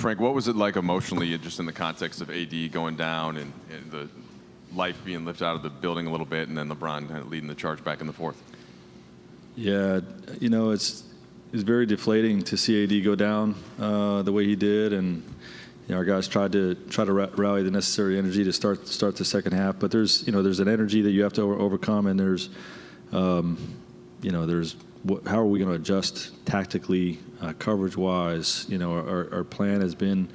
Frank, what was it like emotionally, just in the context of AD going down and the life being lifted out of the building a little bit, and then LeBron kind of leading the charge back in the fourth? Yeah, it's very deflating to see AD go down the way he did, and our guys tried to rally the necessary energy to start the second half. But there's an energy that you have to overcome, and there's how are we going to adjust tactically, coverage-wise? Our plan has been,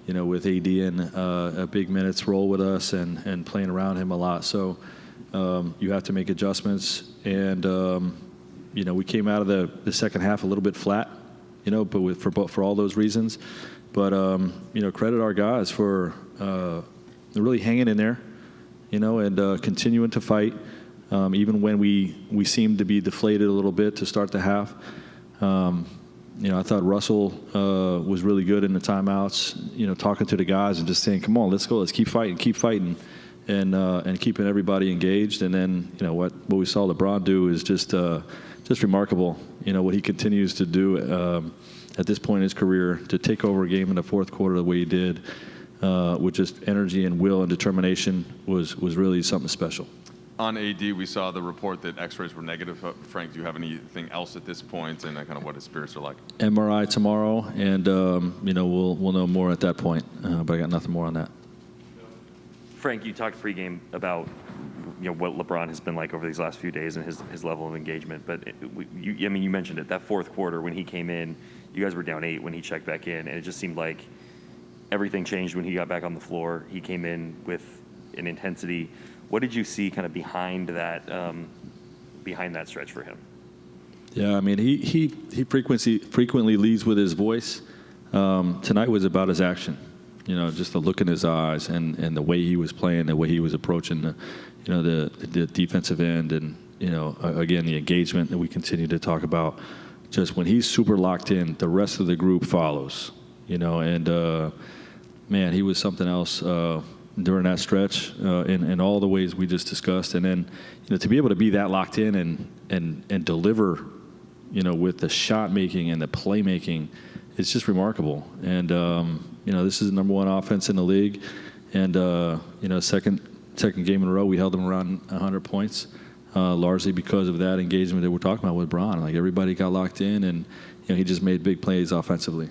with AD in a big minutes role with us and playing around him a lot. So you have to make adjustments, and we came out of the second half a little bit flat, but for all those reasons. But credit our guys for really hanging in there, and continuing to fight. Even when we seemed to be deflated a little bit to start the half. I thought Russell was really good in the timeouts, talking to the guys and just saying, come on, let's go, let's keep fighting, and keeping everybody engaged. And then, what we saw LeBron do is just remarkable, what he continues to do at this point in his career, to take over a game in the fourth quarter the way he did, with just energy and will and determination was really something special. On AD, we saw the report that X-rays were negative. Frank, do you have anything else at this point, and kind of what his spirits are like? MRI tomorrow, and we'll know more at that point. But I got nothing more on that. Frank, you talked pregame about what LeBron has been like over these last few days and his level of engagement. But you mentioned it. That fourth quarter when he came in, you guys were down 8 when he checked back in, and it just seemed like everything changed when he got back on the floor. He came in with an intensity. What did you see kind of behind that stretch for him? Yeah, he frequently leads with his voice. Tonight was about his action. Just the look in his eyes and the way he was playing, the way he was approaching the defensive end, and again the engagement that we continue to talk about. Just when he's super locked in, the rest of the group follows. And man, he was something else. During that stretch, in all the ways we just discussed, and then to be able to be that locked in and deliver, with the shot making and the play making, it's just remarkable. And this is the number 1 offense in the league, and second game in a row we held them around 100 points, largely because of that engagement that we're talking about with Bron. Like, everybody got locked in, and he just made big plays offensively.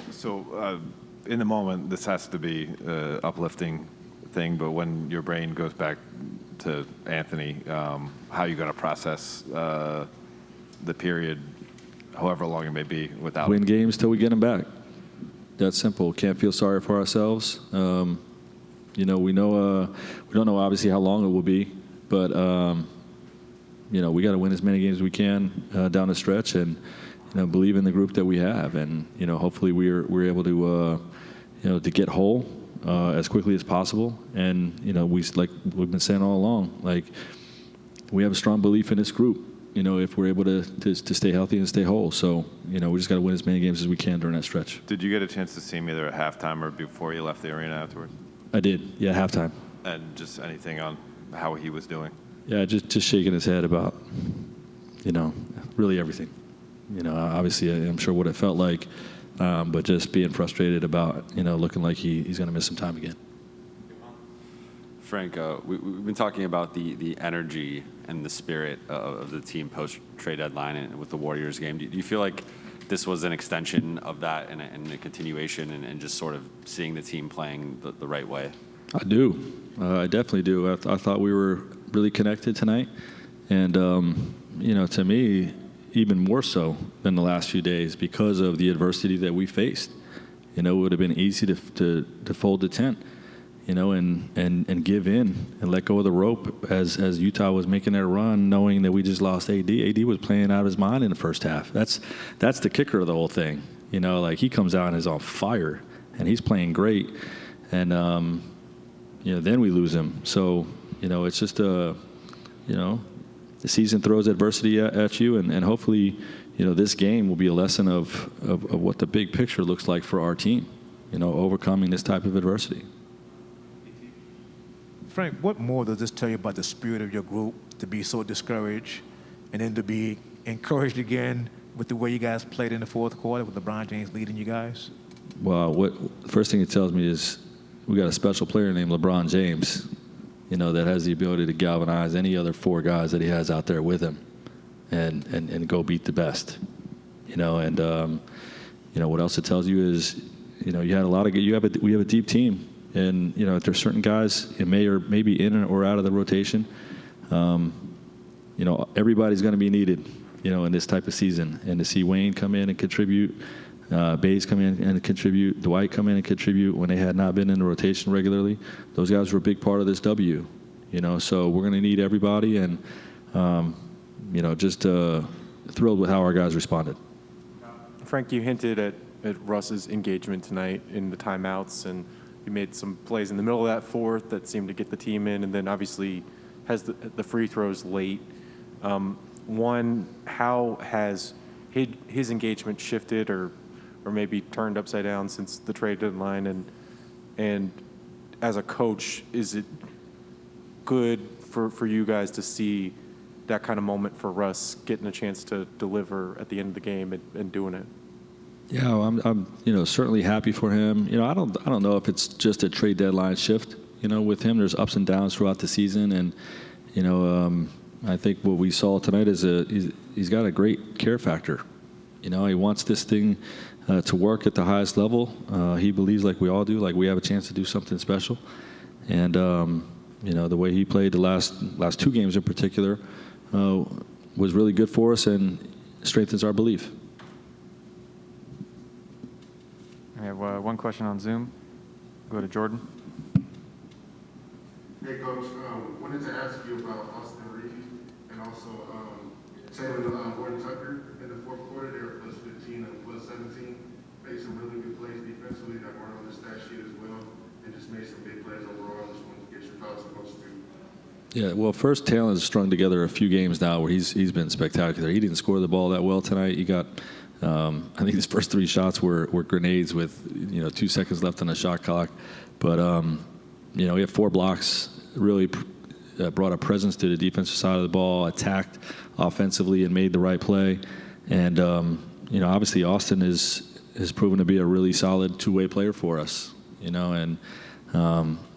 So in the moment, this has to be an uplifting thing, but when your brain goes back to Anthony, how are you going to process the period, however long it may be, without win games till we get them back? That's simple. Can't feel sorry for ourselves. We know we don't know obviously how long it will be, but we got to win as many games as we can down the stretch, and believe in the group that we have, and hopefully we're able to to get whole as quickly as possible. And like we've been saying all along, like, we have a strong belief in this group. If we're able to stay healthy and stay whole, so we just got to win as many games as we can during that stretch. Did you get a chance to see him either at halftime or before you left the arena afterwards? I did, yeah, halftime. And just anything on how he was doing? Yeah, just shaking his head about really everything. Obviously, I'm sure what it felt like, but just being frustrated about, looking like he's going to miss some time again. Frank, we've been talking about the energy and the spirit of the team post-trade deadline and with the Warriors game. Do you feel like this was an extension of that and a continuation and just sort of seeing the team playing the right way? I do. I definitely do. I thought we were really connected tonight. And, to me, even more so than the last few days because of the adversity that we faced. It would have been easy to fold the tent, and give in and let go of the rope as Utah was making their run, knowing that we just lost AD. AD was playing out of his mind in the first half. That's the kicker of the whole thing. Like, he comes out and is on fire, and he's playing great. And, then we lose him. So, it's just the season throws adversity at you, and hopefully, this game will be a lesson of what the big picture looks like for our team, overcoming this type of adversity. Frank, what more does this tell you about the spirit of your group to be so discouraged and then to be encouraged again with the way you guys played in the fourth quarter with LeBron James leading you guys? Well, first thing it tells me is we got a special player named LeBron James, that has the ability to galvanize any other four guys that he has out there with him, and go beat the best. What else it tells you is, you had a lot of we have a deep team, and if there's certain guys it may be in or out of the rotation, everybody's going to be needed, in this type of season, and to see Wayne come in and contribute. Bays come in and contribute. Dwight come in and contribute when they had not been in the rotation regularly. Those guys were a big part of this W. So we're going to need everybody, and just thrilled with how our guys responded. Frank, you hinted at Russ's engagement tonight in the timeouts, and you made some plays in the middle of that fourth that seemed to get the team in, and then obviously has the free throws late. One, how has his engagement shifted or maybe turned upside down since the trade deadline? And as a coach, is it good for you guys to see that kind of moment for Russ getting a chance to deliver at the end of the game and doing it? Yeah, well, I'm certainly happy for him. I don't know if it's just a trade deadline shift. With him, there's ups and downs throughout the season, and I think what we saw tonight is he's got a great care factor. He wants this thing to work at the highest level. He believes, like we all do, like we have a chance to do something special. And the way he played the last two games in particular was really good for us and strengthens our belief. I have one question on Zoom. Go to Jordan. Hey, Coach. Wanted to ask you about Austin Reeves and also Taylor Gordon Tucker in the fourth quarter. They were plus 15 and plus 17. Made some really good plays defensively that weren't on the stat sheet as well, and just made some big plays overall. Just wanted to get your thoughts on those two. Yeah, well, first, Taylor's strung together a few games now where he's been spectacular. He didn't score the ball that well tonight. He got, I think his first three shots were grenades with 2 seconds left on the shot clock. But he had 4 blocks, really brought a presence to the defensive side of the ball, attacked offensively and made the right play. And obviously Austin has proven to be a really solid two-way player for us. And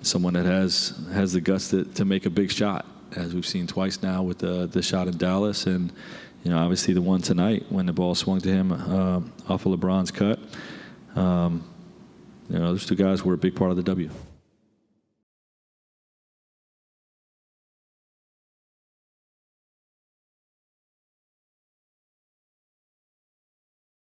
someone that has the guts to make a big shot, as we've seen twice now with the shot in Dallas, and obviously the one tonight when the ball swung to him off of LeBron's cut. Those two guys were a big part of the W.